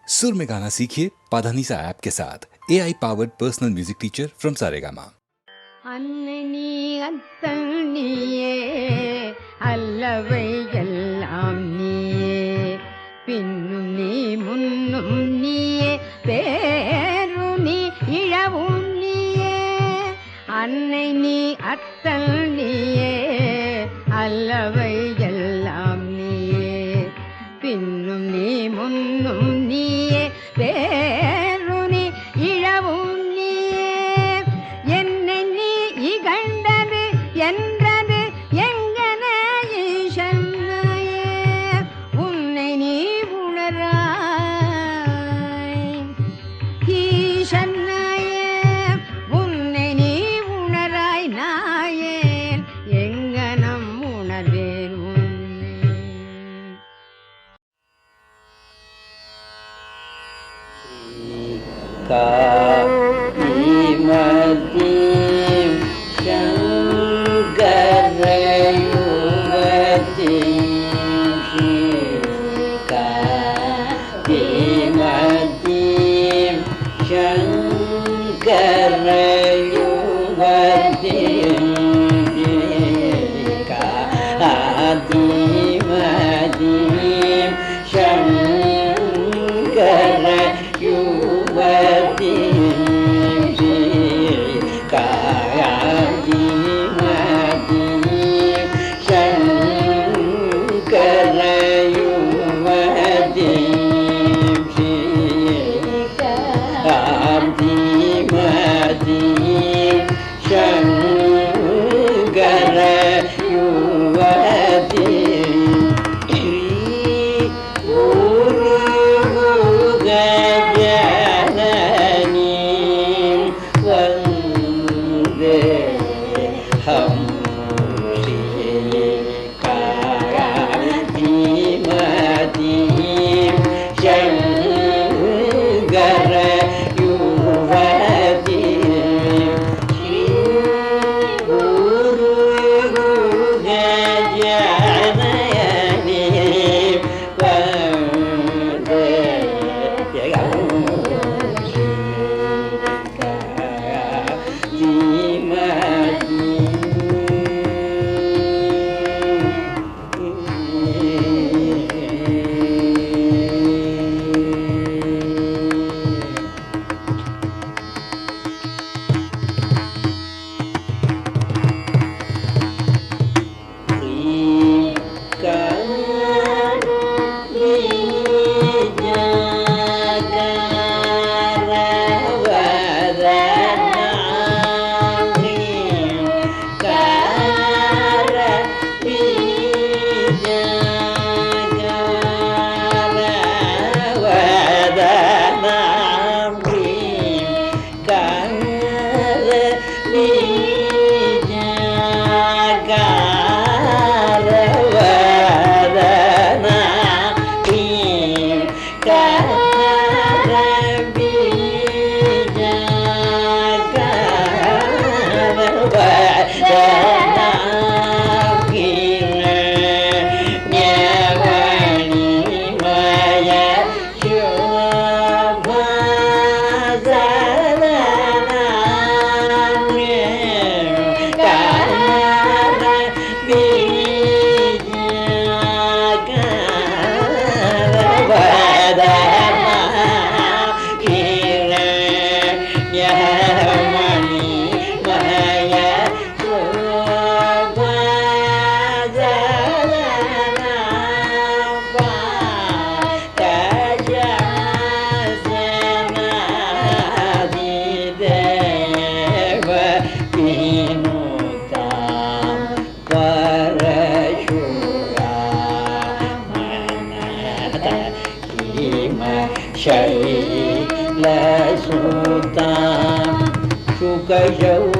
सुर में गाना सीखिए पाधानीसा ऐप के साथ। AI powered personal music teacher from Saregama. அன்னனி அத்தனியே அல்லவை எல்லாம் நீயே, பின்னும் நீ முன்னும் நீயே, பேரும் நீ இழவும் நீயே. அன்னை நீ அத்தல் நீயே அல்லவை எல்லாம் நீயே, பின்னும் நீ முன்னும் நீயே, பேரும் நீ இழவும் என்றது எங்கன ஈசன்னையே. உன்னை நீ உணராய் ஈசன்னையே, உன்னை நீ உணராய் நாயேன் எங்கனம் உணர்வேன் உன்னை.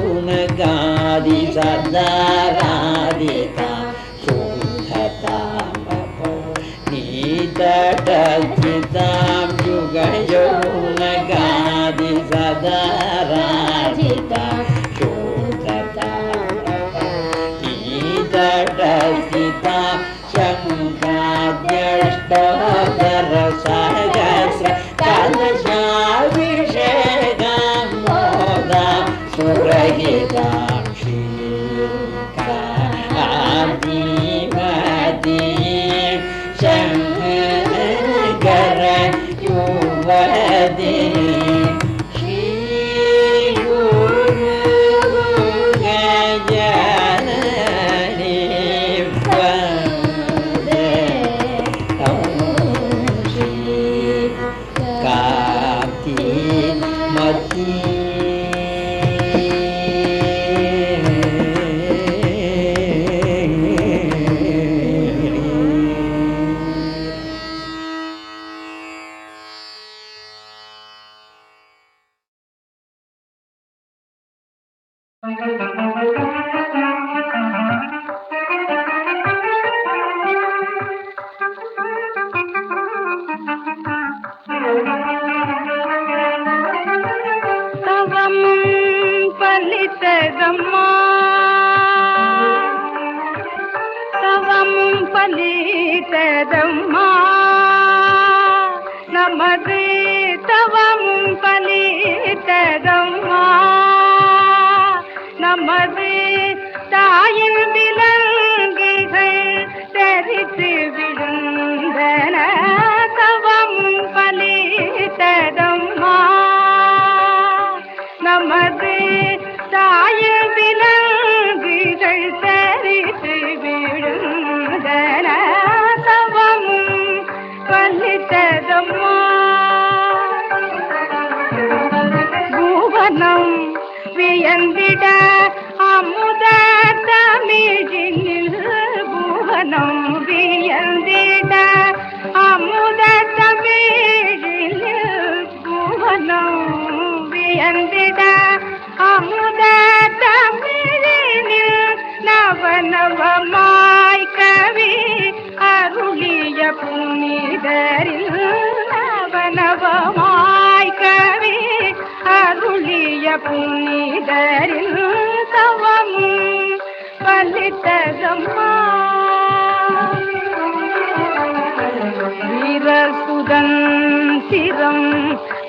शौनकादि सदारादिता शुद्धतां नीतटचितां युगशौनकादि सदारादिता शुद्धतां नीतटचितां शङ्काद्यष्टोत्तरसहस्र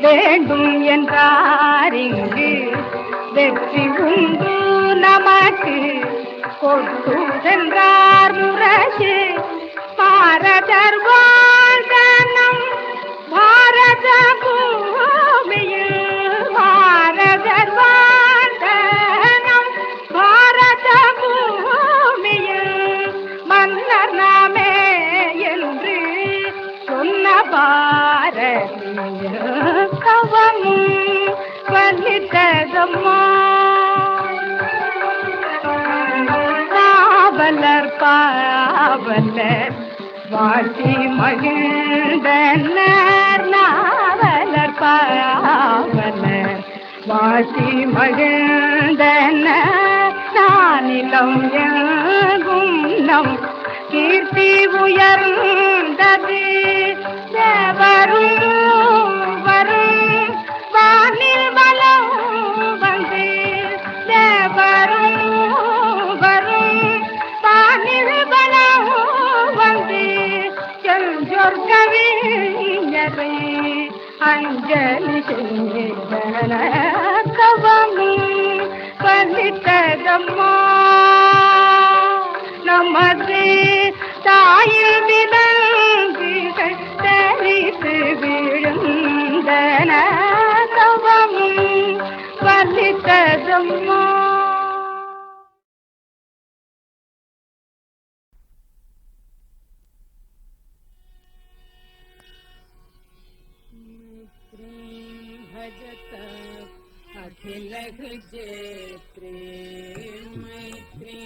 வேண்டும் என்றார் இங்கு வெற்றி உண்டு நமக்கு கொட்டு சென்றார் முரசு பாரதர் வாழ்தனம் பாரத பூமியில் பாரதர் வாழ்தனம் பாரத பூமியில் மன்னர் நாமே என்று சொன்ன பாரதிய கவமும் வலித்ததம்மா காவலர் பாவலர் வாசி மகிழ்ந்தனர் நாவலர் பாவலர் வாசி மகிழ்ந்தனர் நானிலம் எங்கும் நம் கீர்த்தி உயர்ந்தது தேவரும் வரும் வானில் வலம் வந்து தேவரும் வரும் வானில் வலம் வந்து செஞ்சொர் கவிஞரை அஞ்சலி செய்தன கவமும் பலித்ததம்மா நமது தாயில் விலங்குகள் தரித்து விழுந்தன கவமும் பலித்ததம்மா. अखिल जेत्रे मैत्री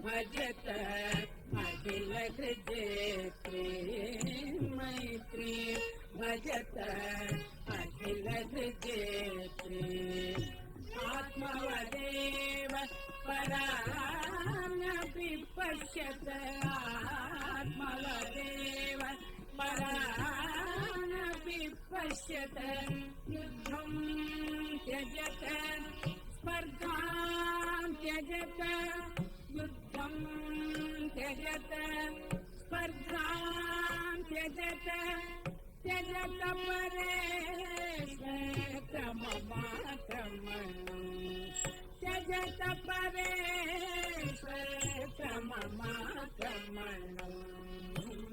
भजत अखिल जेत्रे मैत्री भजत अखिल जेत्रे आत्मवदेव परानपि पश्यत आत्मवदेव परानपि पश्यत युद्धं त्यजत स्पर्धां त्यजत युद्धं त्यजत स्पर्धां त्यजत त्यजत परेशतममातमनं त्यजत परेशतममातमनं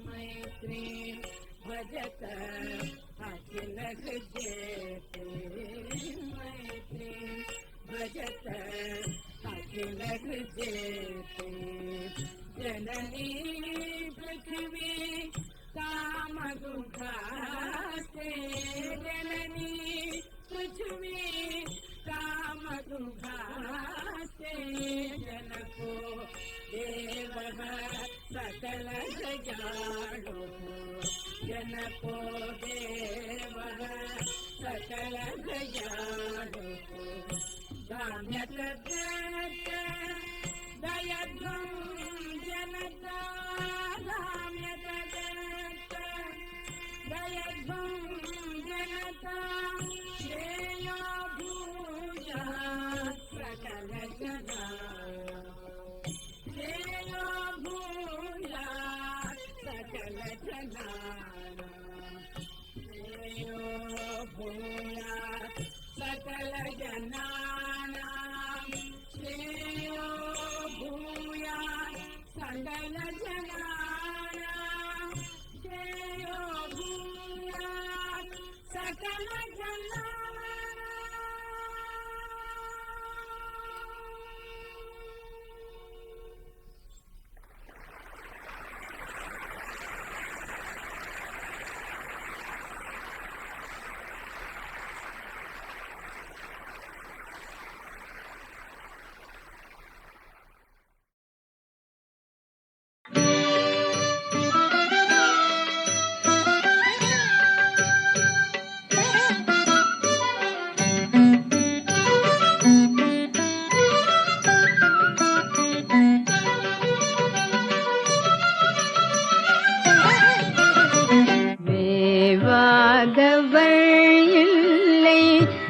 मैत्री भजत अखिल जेत्रे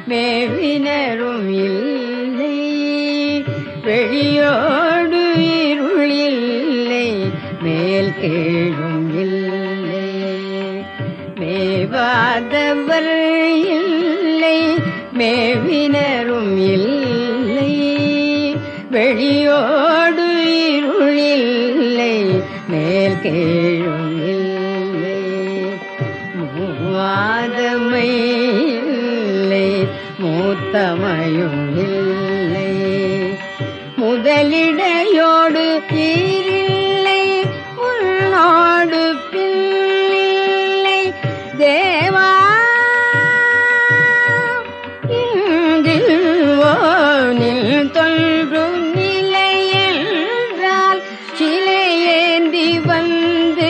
மேவினரும் இல்லை, வெளியோடு இருள் இல்லை, மேல் கீழும் இல்லை. மேவாதவர் இல்லை, மேவினரும் இல்லை, வெளியோடு இருள் இல்லை, மேல் கீழும் இல்லை. மூவாதமை மூத்தமையும் இல்லை, முதலிடையோடு ஈரில்லை, உன்னோடு பின்னில்லை. தேவா இங்கில்வோனில் தொன்று நிலை என்றால் சிலையேந்தி வந்து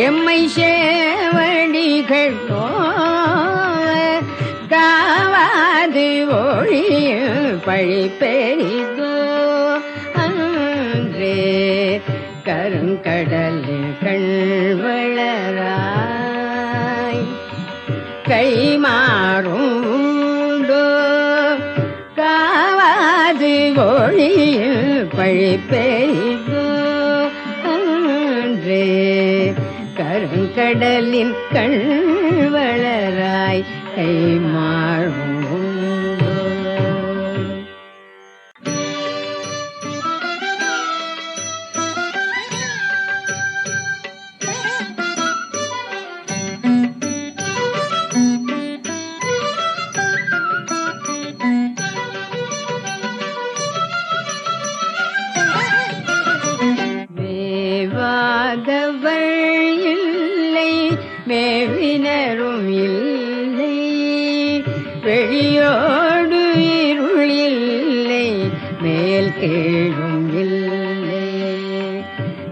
எம்மை சேவடிகள் காவாது ஒழியில் பழி பெரிதோ அன்றே. கருங்கடலில் கண்வளராய் கைமாறும் உண்டோ, காவாது ஒழியில் பழி பெரிதோ அன்றே. கருங்கடலின் கண்வளராய் கைமாறும் மேவாதவர் இல்லை, மேவினரும் இல்லை, வெளியோடு இருள் இல்லை, மேல் கீழும் இல்லை.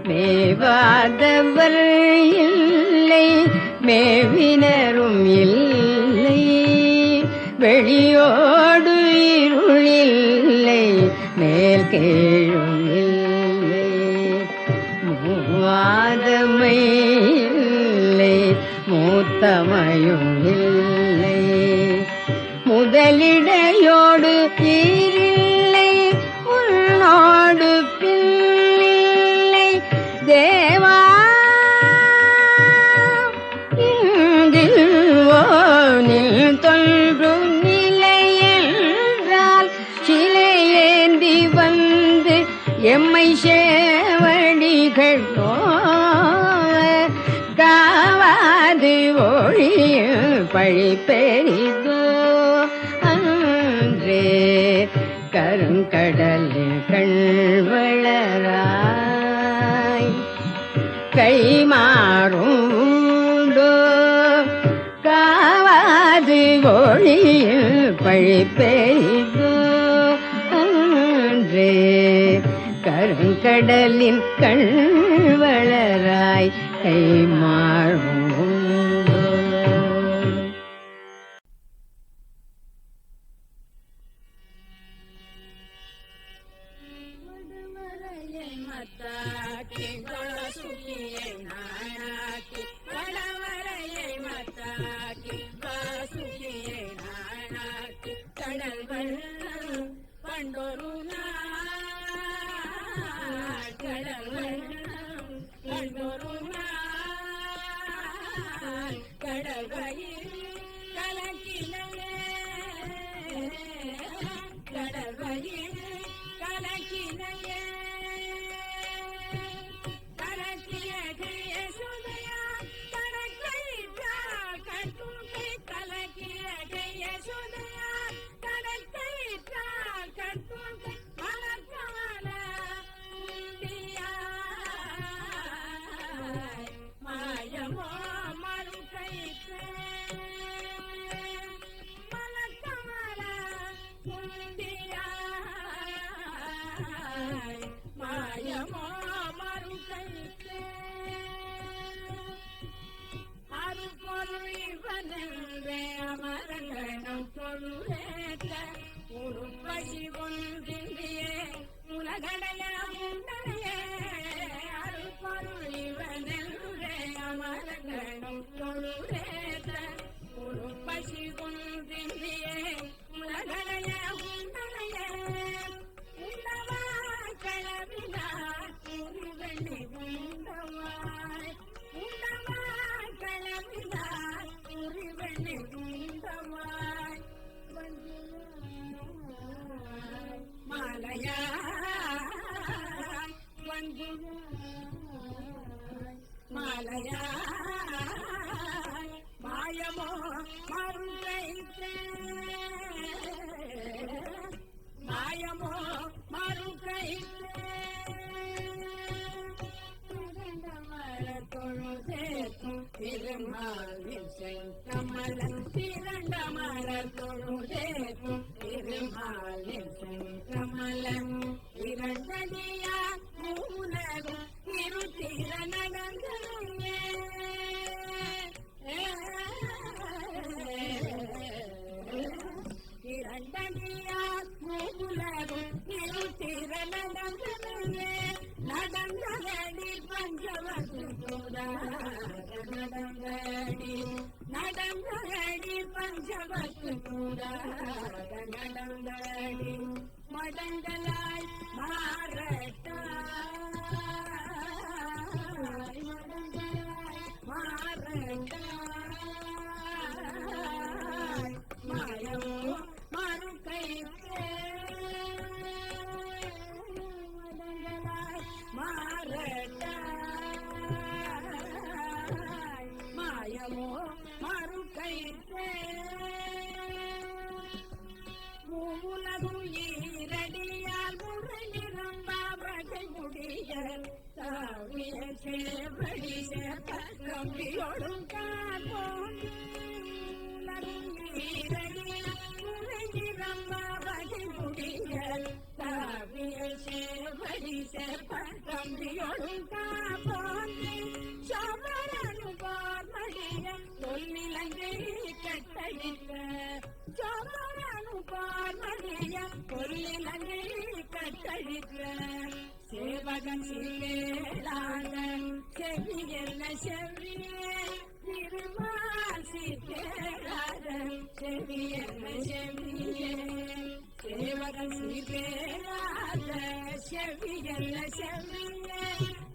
மேவாதவர் இல்லை, மேவினரும் இல்லை, வெளியோடு இருள் இல்லை, மேல் கீழும் இல்லை. மூவாதமை இல்லை, மூத்தமையும் இல்லை, முதலிடையோடு ஈரில்லை, உன்னோடு பின்னில்லை. தேவா இங்கில்வோனில் தொன்று நிலை என்றால் சிலையேந்தி வந்து எம்மை சேவடிகள் காவாது ஒழியில் பழி பெரிதோ அன்றே. கருங்கடலில் கண்வளராய் கைமாறும் உண்டோ, காவாது ஒழியில் பழி பெரிதோ அன்றே. கருங்கடலின் கண்வளராய் கைமாறும் உண்டோ. கடல் வெள்ளம் கண்டொரு நாள், கடல் வெள்ளம் கண்டொரு நாள், கடல் வயிறு கலக்கினையே, கடல் வயிறு கலக்கினையே. கலக்கியது யசோதையா, கணக்கைத்தால் கட்டுக்கை கலக்கிய யசோதையார் கடற்கயிற்றால் கற்பூர் மலர்கமல உண்டியாய் மாயமோ மறுகயிற்று மலர்கமல உண்டியாய் மாயமோ மறுகயிற்று அருப்பொருள் இவனென்றே அமரங்கணம் பொருளேற்ற உருப்பசி கொண்டியே உலகடைய உண்டனையே அருப்பொருள் இவனென்றே அமரங்கணம் பொருளேற்ற உருப்பசி கொண்டியே உலகடைய உண்டனையே உண்டவா களவினார் உருவெள்ளி உண்டவாய் உண்டவா களவினார் உருவெள்ளி உண்டவாய் மாலையாய் மாலையாய் மாயமோ மறுகைத்தே மாயமோ மறுகைத்தே தொழுதேக்கும் திருமாலின் செங்கமலம் திரண்ட மலர் தொழுதேக்கும் திருமாலின் செங்கமலம் இரண்டடியா மூலகும் இருத்திர நடந்ததும் இரண்டடியா மூலகும் இருத்திர நடந்ததும் நடந்தடி பஞ்சவத்து நடந்தடி பஞ்சவத்து நடந்தடி மடங்களாய் மாறட்டாய் மடங்களாய் மாறட்டாய் மாயமோ மறுகைத்தே மாறட்டாய் மாயமோ மறுகைத்தே மூலகும் ஈரடியால் முறையிலும் பாவகை முடிய தாவிய சேவடி கம்பியோடும் காப்போம் மூலகும் ஈரடியால் முறையிலும் பாவகை முடிய தாவிய சேவடி கம்பியோடும் காப்போம் சோபரனு பார்மடிய தொல்லிலங்கை கட்டளிக்க சோபரனு பார்மடிய தொல்லிலங்கை கட்டளிக்க சேவகன் சீலேலான செவியல்ல செவியே திருமால் சீர்கேளாத செவியல்ல செவியே சேவகன் சீர்கேளாத செவியல்ல செவியே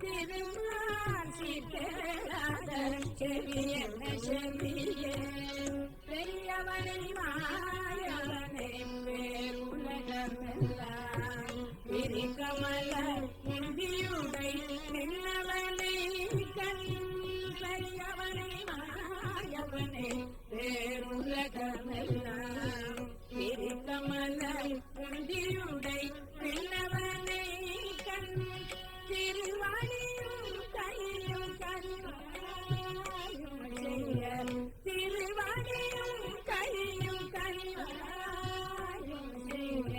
திருமால் சீர்கேளாத செவியல்ல செவியே பெரியவனை மாயவனை பேருலகமெல்லாம் விரிகமல முந்தியுடை நின்னவனை கண் பெரியவனை மாயவனை பேருலகமெல்லாம் விரிகமல முந்தியுடை நின்னவனை கண் திருவாணியும் கையும் கண்வாயும் செய்ய திருவாணியும் கையும் கண்வாயும் செய்ய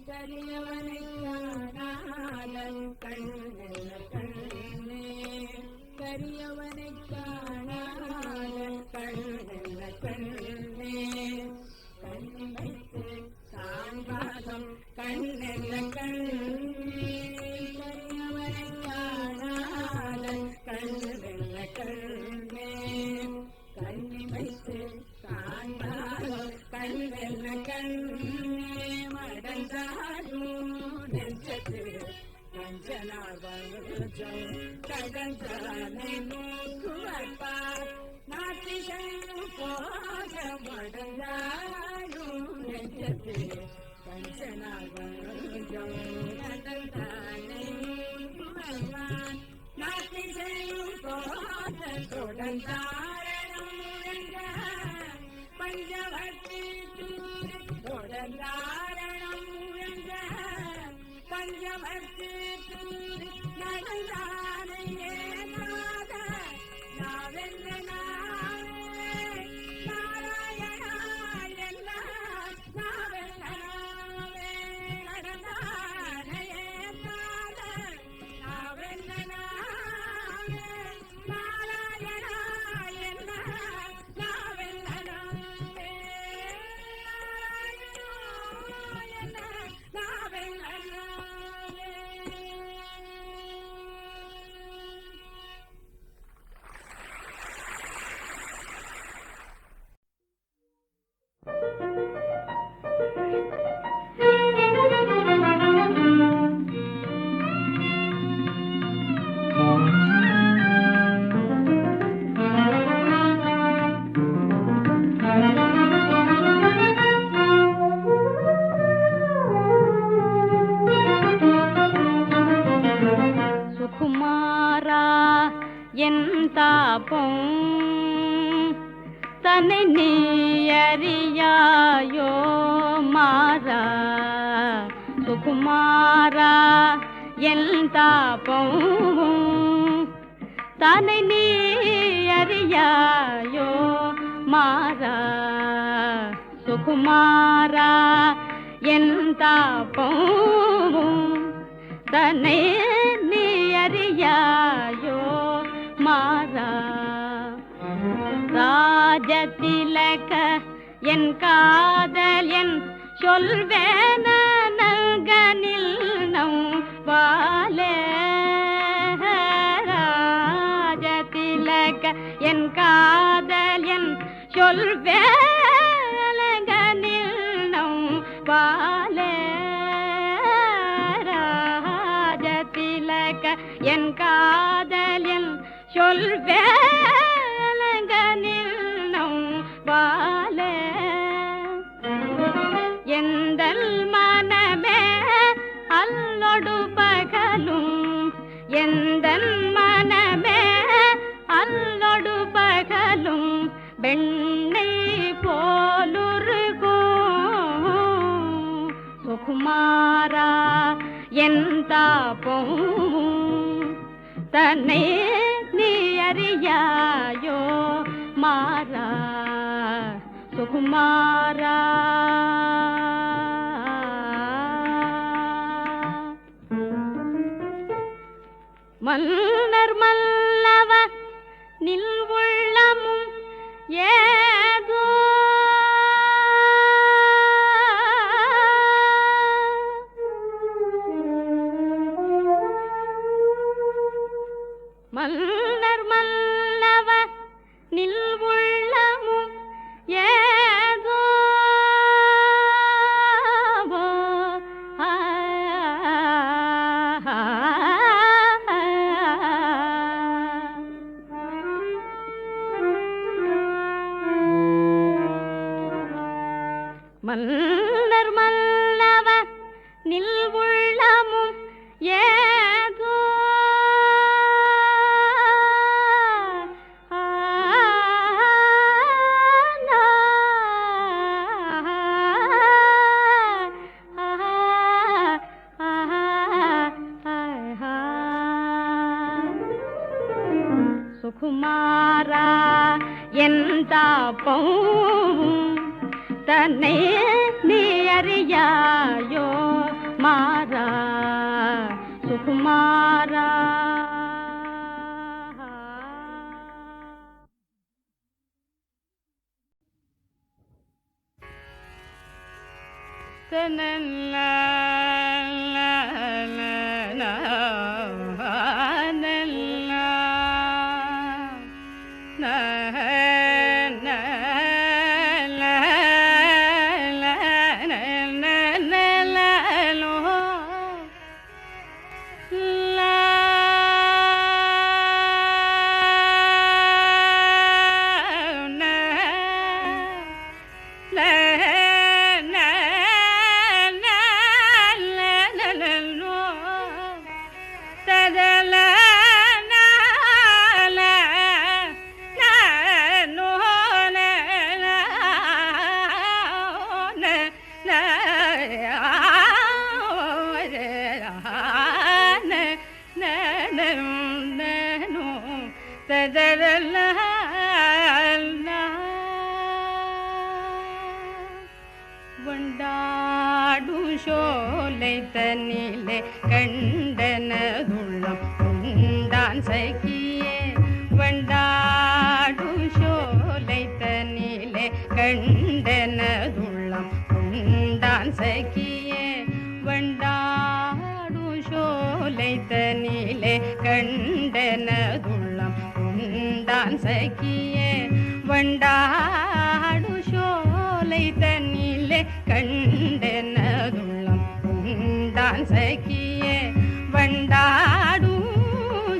கரியவனை காணாத கண்ணெல்ல கண்ணே கரியவனை காணாத கண்ணெல்ல கண்ணே கண்ணி வைத்து காண்பாதம் கண்ணெல்ல கண்ணே கரியவனை காணாத கண்ணெல்ல கண்ணே கண்ணி வைத்து காண்பாதம் கண்ணெல்ல கண்ணே மடந்தாடும் நெஞ்சத்து கஞ்சனாவஞ்சம் கடந்தானை நோக்குவப்பார் நாட்டிசையும் போக மடந்தாடும் நெஞ்சத்து கஞ்சனாவஞ்சம் கடந்தானை நோக்குவப்பார் நாட்டிசையும் போக தொடர்ந்தாரணம் பஞ்சவர்த்தி பந்தாரணம் முழங்க பஞ்சமத்து தூரி நடந்தானையே நாத நாவெல்ல நாவே நாராயணா எல்லாம் நாவெல்ல நாவே நடந்தானையே நாத நாவெல்ல நாவே நாராயணா எல்லாம் நாவெல்ல நாவே சுகுமாரா என் தாபம் தன்னை நீ அறியாயோ மாறா சுகுமாரா என் தாபம் தன்னை நீ அறியாயோ மாறா சுகுமாரா என் தாபம் தன்னை நீ அறியாயோ மாறா ராஜதிலக என் காதல் என் சொல்வேன நல்கனில் நம் வாலே ராஜதிலக என் காதல் என் சொல்வேலகனில் நம் வாலே ராஜதிலக என் காதல் என் சொல்வேலகனில் நம் வாலே எந்தல் மனமே அல்லொடு பகலும் எந்தன் மனமே அல்லொடு பகலும் வெண்ணை போலுருகும் சுகுமாரா என் தாபம் தன்னை நீ அறியாயோ மாறா சுகுமாரா மன்னர் மல்லவ நில் உள்ளமும் ஏதோ மன்னர் மல்லவ நில் உள்ளமும் ஏதோ மன்னர் மல்லவ நில் உள்ளமும் ஏதோ சுகுமாரா என் தாபம் தன்னை நீ அறியாயோ மாறா சுகுமாரா வண்டாடும் சோலை தன்னிலே கண்டனதுள்ளம் உண்டான் சகியே வண்டாடும் சோலை தன்னிலே கண்டனதுள்ளம் உண்டான் சகியே வண்டாடும் சோலை தன்னிலே கண்டனதுள்ளம் உண்டான் சகியே வண்டாடு சோலை தன்னிலே கண்டனதுள்ளம் உண்டான் சகியே வண்டாடு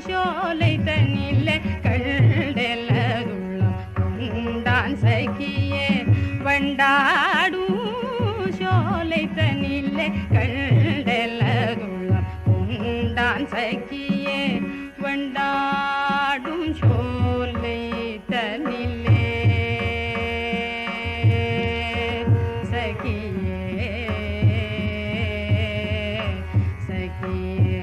சோலை தன்னிலே கண்டனதுள்ளம் உண்டான் சகியே வண்டாடு சோலை தன்னிலே கண்டனதுள்ளம் உண்டான் சகியே வண்டாடும் சோலை தன்னிலே சகியே சகியே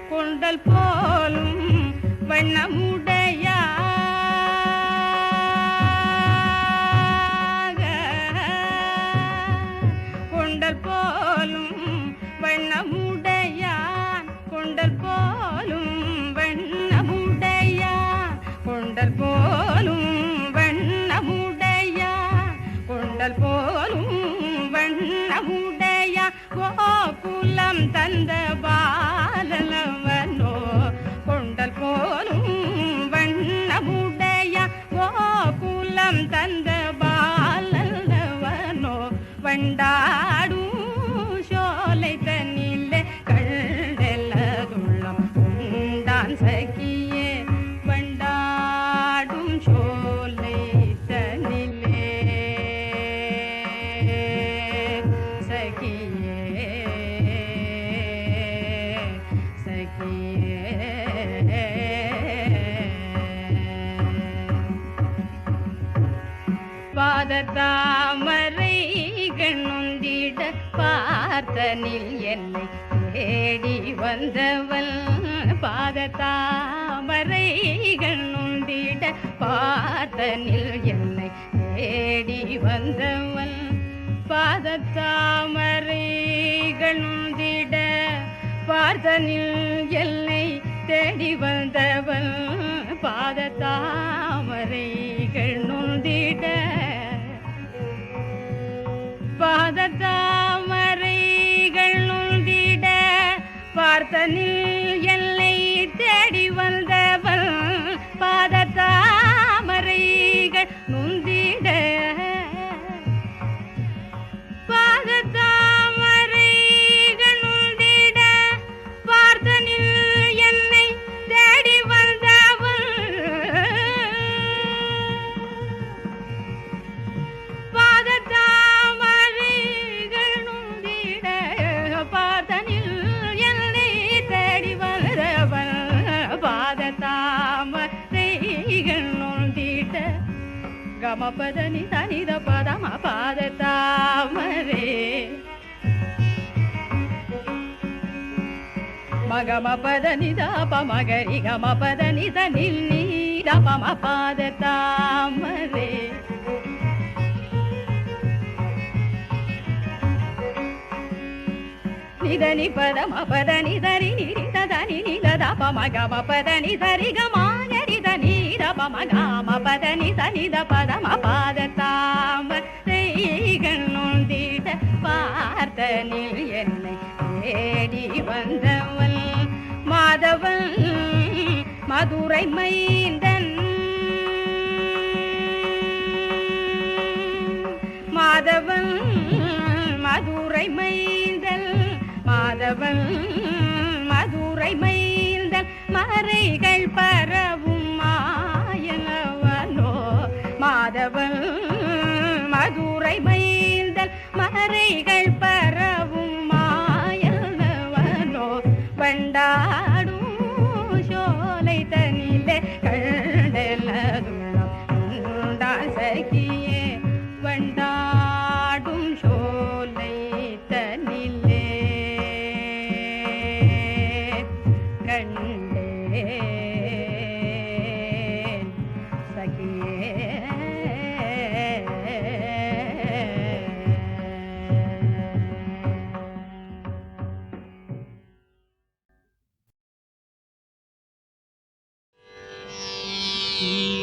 கொண்டல் போலும் வண்ணமுடையா கொண்டல் போலும் வண்ணமுடையான் கொண்டல் போலும் வண்ணமுடையான் கொண்டல் போலும் வண்ணமுடையான் கொண்டல் போலும் வண்ணமுடையான் கோகுலம் தந்த பாலனவனோ கொண்டல் போலும் வண்ணமுடையான் கோகுலம் தந்த பாலனவனோ வண்டாடும் சோலை தன்னிலே கண்டெல்லதுள்ளம் உண்டான் சகியே வண்டாடும் சோலை தன்னிலே சகியே சகியே பாதத்தாமரைகள் நொந்திட பார்த்தனில் என்னை தேடி வந்தவள் பாதத்தாமரைகள் நொந்திட பார்த்தனில் என்னை தேடி வந்தவள் பாதத்தாமரைகள் நொந்திட பார்த்தனில் என்னை தேடி வந்தவள் பாதத்தாமரைகள் நொந்திட பாதத்தாமரைகள் நொந்திட பார்த்தனில் என்னை தேடி வந்தவள் பாதத்தாமரைகள் நொந்திட பாதத்தாமரைகள் நொந்திட பார்த்தனில் என்னை தேடி வந்தவள் பாதத்தாமரைகள் நொந்திட பார்த்தனில் என்னை தேடி வந்தவள் பாதத்தாமரைகள் நொந்திட கமபதனி தனித பதம பாதத்தாமரே மகம பதனி தாப மகரி கம பதனி தனில் நீத பம பாதத்தாமரே நிதனி பதம பதனி தரி நிரித தனி நித பம கம பதனி தரி கமாகரி தனி பம காம பதனி தனித பதம பாதத்தாமரைகள் நொந்திட பார்த்தனில் என்னை தேடி வந்தவள் மாதவன் மதுரை மைந்தன் மாதவன் மதுரை மைந்தன் மாதவன் மதுரை மைந்தன் மறைகள் பரவும் மாயனவனோ மாதவன் மதுரை மைந்தன் மறைகள் பரவும் மாயனவனோ வண்டாடும் சோலை தனிலே கண்டெல்லதுள்ளம் Rami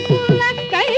புலக்கை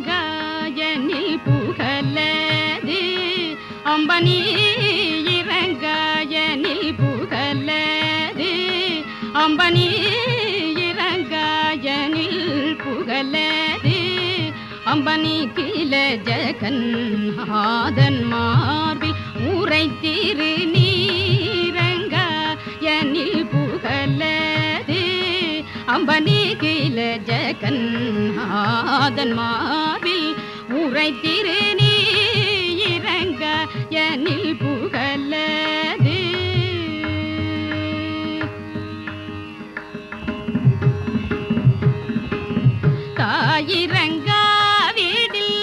நீரங்காயனில் புகழது அம்பனி இறங்காயனில் புகழது அம்பனி இறங்காயனில் புகழது அம்பனி கில ஜகன் ஆதன் மார்பில் உரைத்திரு நீரங்காயனில் புகழது அம்பனி கில ஜகன் ஆதன் மார்பில் உரைத்திரு நீரங்காயனில் புகழது தாயிரங்காவிடில்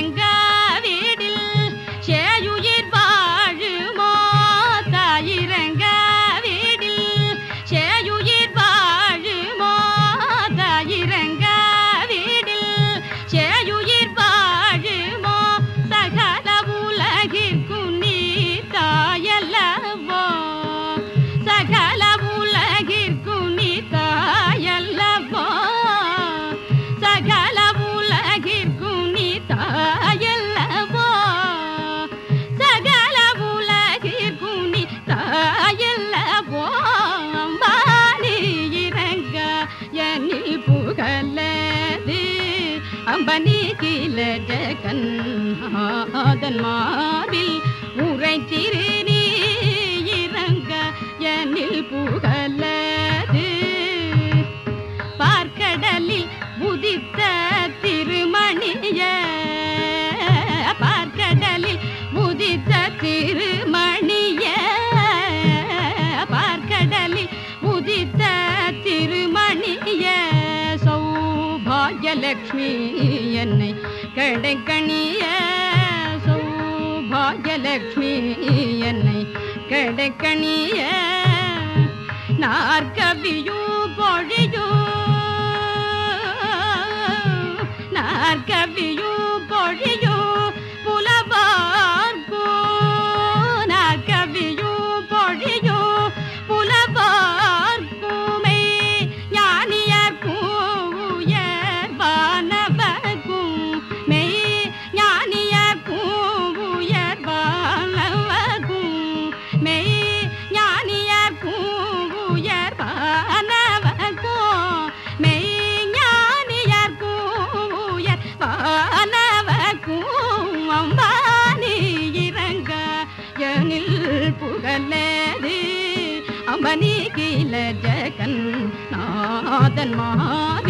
தாயிரங்காவிடில் சேயுயிர் வாழுமோ தாயிரங்காவிடில் சேயுயிர் வாழுமோ தாயிரங்காவிடில் சேயுயிர் வாழுமோ சகல உலகிற்கும் நீ தாயல்லவோ சகல உலகிற்கும் நீ தாயல்லவோ சகல உலகிற்கும் நீ தாயல்லவோ சகல உலகிற்கும் நீ தாயல்லவோ அம்பானி இறங்காயனில் புகழது அம்பனி கில ஜகன் ஆதன் மார்பில் உரைத்திரு நீரங்காயனில் புகழது பார்க்கடலில் உதித்த திருமணிய பார்க்கடலில் உதித்த திருமணி சௌபாகியலக்ஷ்மி என்னை கடைக்கணிய சௌபாகியலக்ஷ்மி என்னை கடைக்கணிய நாற்கவியோ பொழியோ நாற்கவியோ பொழியோ புலவார்கோ நாற்கவியோ பொழியோ புலவார்க்குமே ஞானியர்க்கும் உயர்வானவர்க்கும் மெய் ஞானியர்க்கும் உயர்வானவர்க்கும் மெய் ஞானியர்க்கும் உயர்வானவர்க்கும் மெய் ஞானியர்க்கும் உயர்வானவர்க்கும் அம்பானி இறங்க எனில் புகழேதி அம்பனி கீழ ஜகன் நாதன் மாறி